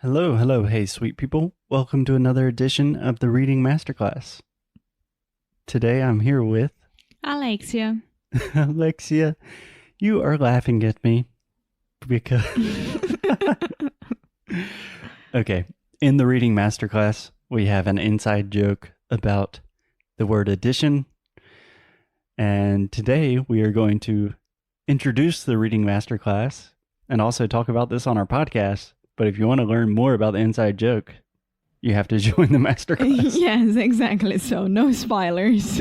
Hello, hello, hey, sweet people. Welcome to another edition of the Reading Masterclass. Today I'm here with Alexia. Alexia. You are laughing at me because... Okay, in the Reading Masterclass, we have an inside joke about the word addition. And today we are going to introduce the Reading Masterclass and also talk about this on our podcast. But if you want to learn more about the inside joke, you have to join the masterclass. Yes, exactly. So no spoilers.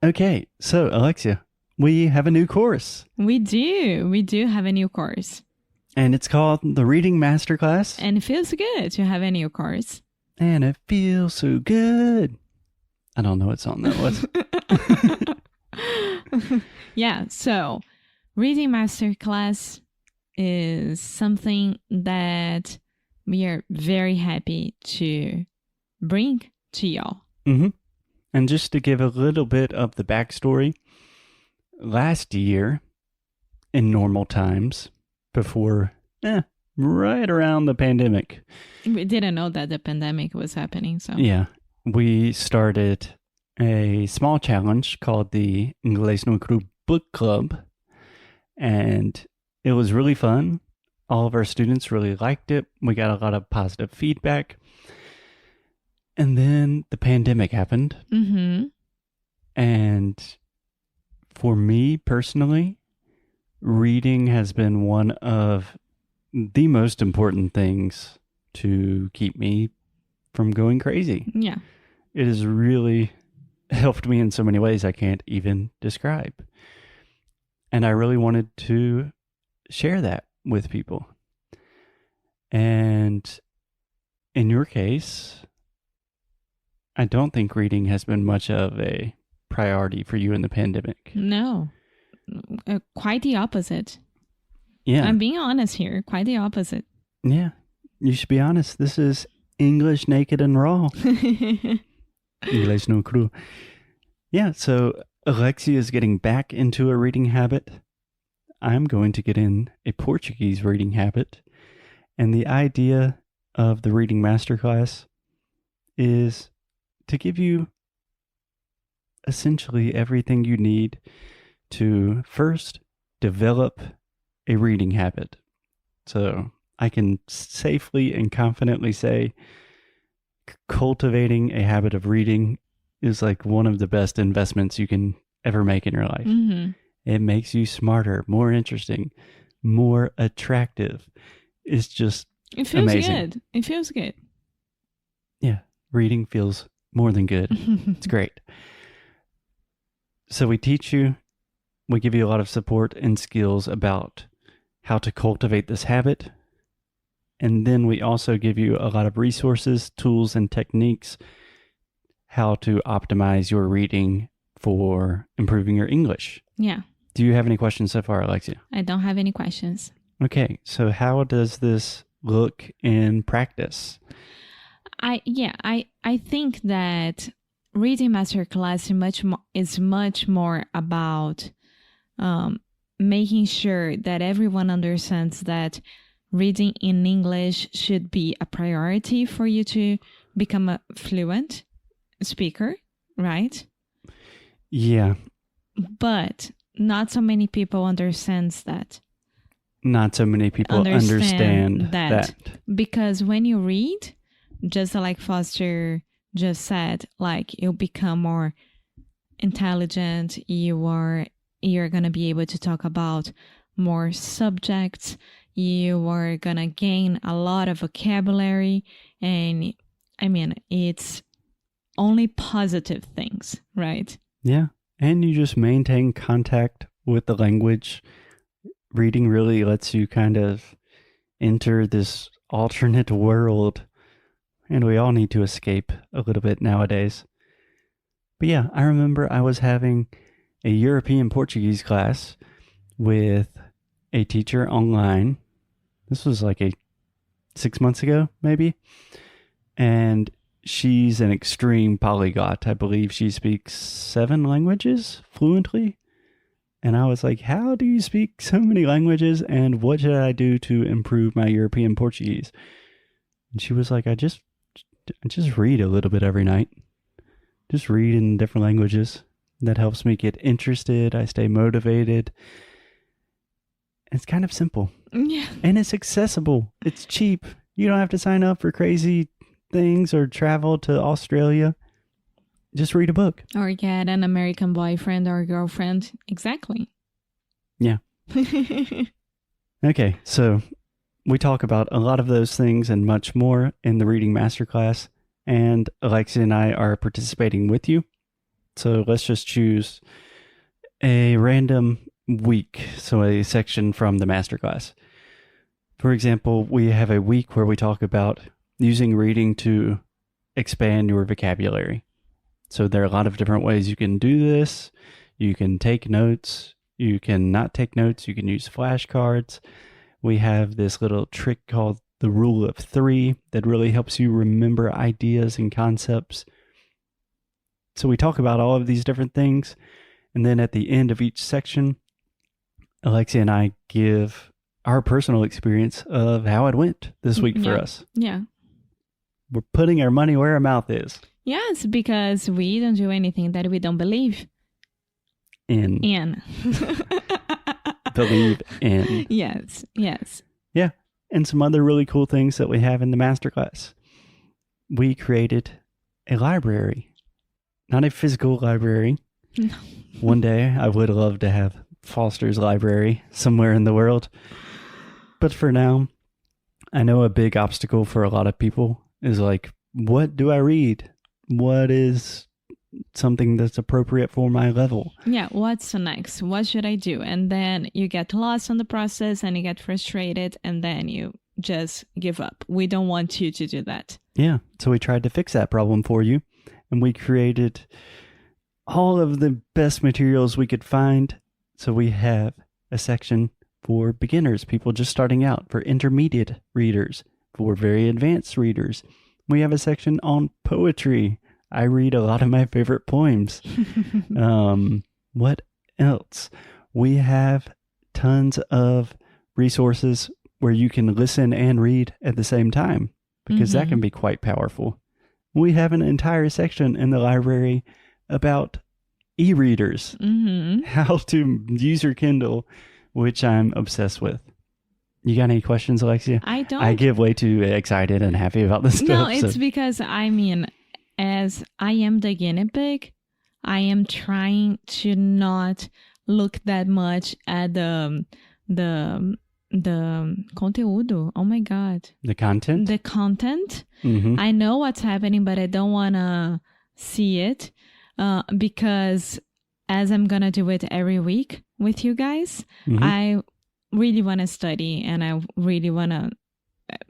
Okay, so Alexia, we have a new course. We do have a new course. And it's called the Reading Masterclass. And it feels good to have a new course. And it feels so good. I don't know what song that was. Yeah, so Reading Masterclass is something that we are very happy to bring to y'all. Mm-hmm. And just to give a little bit of the backstory, last year, in normal times, before, right around the pandemic. We didn't know that the pandemic was happening, so. Yeah, we started a small challenge called the Inglês muito Book Club, and it was really fun. All of our students really liked it. We got a lot of positive feedback. And then the pandemic happened. Mm-hmm. And for me personally, reading has been one of the most important things to keep me from going crazy. Yeah. It has really helped me in so many ways I can't even describe. And I really wanted to share that with people. And in your case, I don't think reading has been much of a priority for you in the pandemic. No, quite the opposite. Yeah. I'm being honest here. Quite the opposite. Yeah. You should be honest. This is English naked and raw. Inglês no cru. Yeah. So Alexia is getting back into a reading habit. I'm going to get in a Portuguese reading habit. And the idea of the Reading Masterclass is to give you essentially everything you need to first develop a reading habit. So I can safely and confidently say cultivating a habit of reading is like one of the best investments you can ever make in your life. Mm-hmm. It makes you smarter, more interesting, more attractive. It's just It feels amazing. good. It feels good. Yeah, reading feels more than good. It's great. So we teach you, we give you a lot of support and skills about how to cultivate this habit. And then we also give you a lot of resources, tools, and techniques how to optimize your reading for improving your English. Yeah. Do you have any questions so far, Alexia? I don't have any questions. Okay, so how does this look in practice? I think that Reading Masterclass is much more about making sure that everyone understands that reading in English should be a priority for you to become a fluent speaker, right? Yeah. But not so many people understands that. Not so many people understand that. Because when you read, just like Foster just said, like you'll become more intelligent, you're going to be able to talk about more subjects, you are going to gain a lot of vocabulary, and I mean, it's only positive things, right? Yeah, and you just maintain contact with the language. Reading really lets you kind of enter this alternate world, and we all need to escape a little bit nowadays. But yeah, I remember I was having a European Portuguese class with a teacher online. This was like 6 months ago, maybe. And she's an extreme polyglot. I believe she speaks 7 languages fluently. And I was like, how do you speak so many languages? And what should I do to improve my European Portuguese? And she was like, I just read a little bit every night. Just read in different languages. That helps me get interested. I stay motivated. It's kind of simple. Yeah. And it's accessible. It's cheap. You don't have to sign up for crazy things or travel to Australia. Just read a book. Or get an American boyfriend or girlfriend. Exactly. Yeah. Okay, so we talk about a lot of those things and much more in the Reading Masterclass. And Alexia and I are participating with you. So let's just choose a random week. So a section from the Masterclass. For example, we have a week where we talk about using reading to expand your vocabulary. So there are a lot of different ways you can do this. You can take notes. You can not take notes. You can use flashcards. We have this little trick called the rule of 3 that really helps you remember ideas and concepts. So we talk about all of these different things. And then at the end of each section, Alexia and I give our personal experience of how it went this week for us. Yeah. We're putting our money where our mouth is. Yes, because we don't do anything that we don't believe in. Believe in. Yes. Yeah. And some other really cool things that we have in the masterclass. We created a library. Not a physical library. No. One day I would love to have Foster's library somewhere in the world. But for now, I know a big obstacle for a lot of people is like, what do I read? What is something that's appropriate for my level? Yeah, what's next? What should I do? And then you get lost on the process and you get frustrated and then you just give up. We don't want you to do that. Yeah, so we tried to fix that problem for you. And we created all of the best materials we could find. So we have a section for beginners, people just starting out, for intermediate readers, for very advanced readers. We have a section on poetry. I read a lot of my favorite poems. What else? We have tons of resources where you can listen and read at the same time, because that can be quite powerful. We have an entire section in the library about e-readers, how to use your Kindle, which I'm obsessed with. You got any questions, Alexia? I don't. I get way too excited and happy about this stuff. No, it's because, as I am the guinea pig, I am trying to not look that much at the conteúdo. Oh my God. The content? The content. I know what's happening, but I don't want to see it because as I'm going to do it every week with you guys, I really want to study and I really want to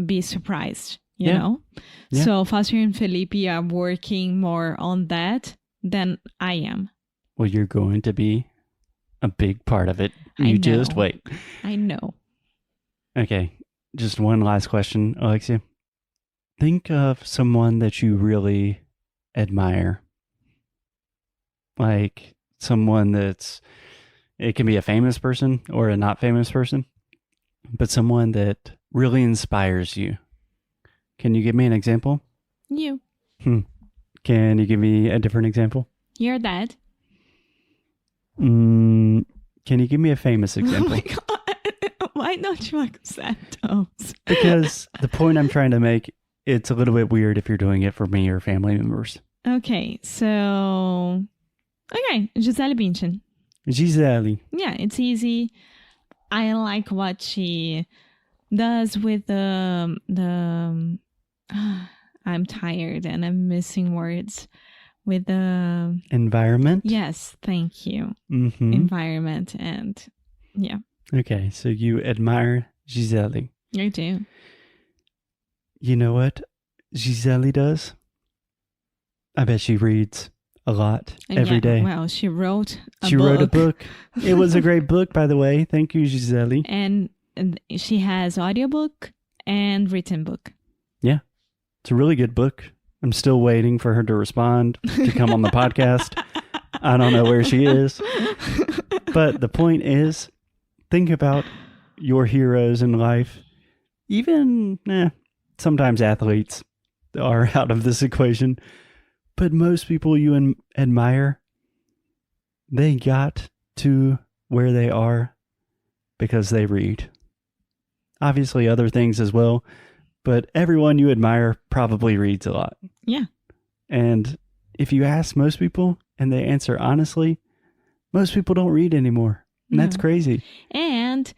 be surprised, you know? Yeah. So Foster and Felipe are working more on that than I am. Well, you're going to be a big part of it. You just wait. I know. Okay, just one last question, Alexia. Think of someone that you really admire. Like someone that's, it can be a famous person or a not famous person, but someone that really inspires you. Can you give me an example? You. Can you give me a different example? Your dad. Can you give me a famous example? Oh my God. Why don't you accept those? Because the point I'm trying to make, it's a little bit weird if you're doing it for me or family members. Okay, so... Okay, Gisele Bündchen. Gisele. Yeah, it's easy. I like what she does with the I'm tired and I'm missing words. With the... Environment? Yes, thank you. Environment and... Yeah. Okay, so you admire Gisele. I do. You know what Gisele does? I bet she reads a lot every day. Well, she wrote a book. She wrote a book. It was a great book, by the way. Thank you, Gisele. And she has audiobook and written book. Yeah, it's a really good book. I'm still waiting for her to respond, to come on the podcast. I don't know where she is. But the point is, think about your heroes in life. Even, sometimes athletes are out of this equation. But most people you admire, they got to where they are because they read. Obviously other things as well, but everyone you admire probably reads a lot. Yeah. And if you ask most people and they answer honestly, most people don't read anymore. And that's crazy. And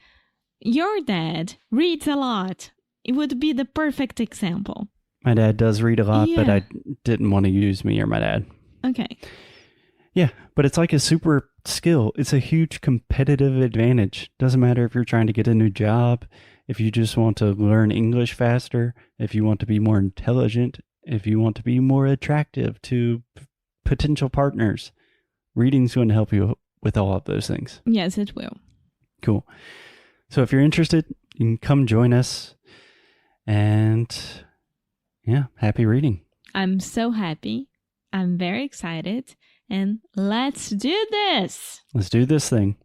your dad reads a lot. It would be the perfect example. My dad does read a lot, but I didn't want to use me or my dad. Okay. Yeah, but it's like a super skill. It's a huge competitive advantage. Doesn't matter if you're trying to get a new job, if you just want to learn English faster, if you want to be more intelligent, if you want to be more attractive to potential partners. Reading's going to help you with all of those things. Yes, it will. Cool. So if you're interested, you can come join us. And happy reading. I'm so happy. I'm very excited. And let's do this. Let's do this thing.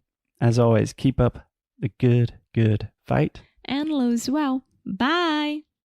As always, keep up the good fight. And lose well. Bye.